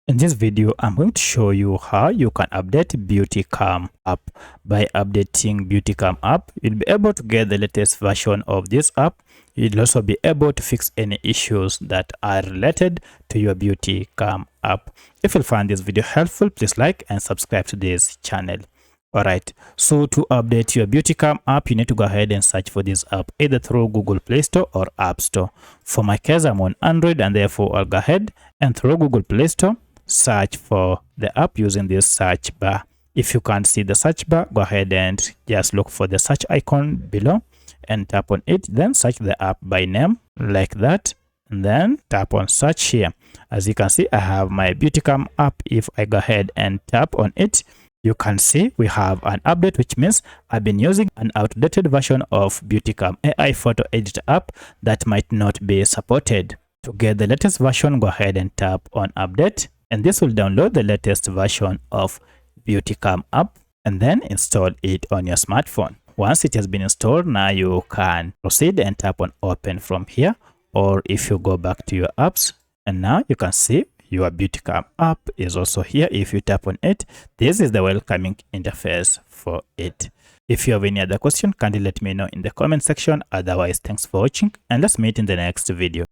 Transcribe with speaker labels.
Speaker 1: In this video, I'm going to show you how you can update BeautyCam app. By updating BeautyCam app, you'll be able to get the latest version of this app. You'll also be able to fix any issues that are related to your BeautyCam app. If you find this video helpful, please like and subscribe to this channel. Alright, so to update your BeautyCam app, you need to go ahead and search for this app either through Google Play Store or App Store. For my case, I'm on Android, and therefore I'll go ahead and through Google Play Store search for the app using this search bar. If you can't see the search bar, go ahead and just look for the search icon below and tap on it. Then search the app by name like that, and then tap on search here. As you can see, I have my BeautyCam app. If I go ahead and tap on it, you can see we have an update, which means I've been using an outdated version of BeautyCam AI photo editor app that might not be supported. To get the latest version, go ahead and tap on update, and this will download the latest version of BeautyCam app and then install it on your smartphone. Once it has been installed, now you can proceed and tap on open from here, or if you go back to your apps, and now you can see your BeautyCam app is also here. If you tap on it, this is the welcoming interface for it. If you have any other question, kindly let me know in the comment section. Otherwise, thanks for watching, and let's meet in the next video.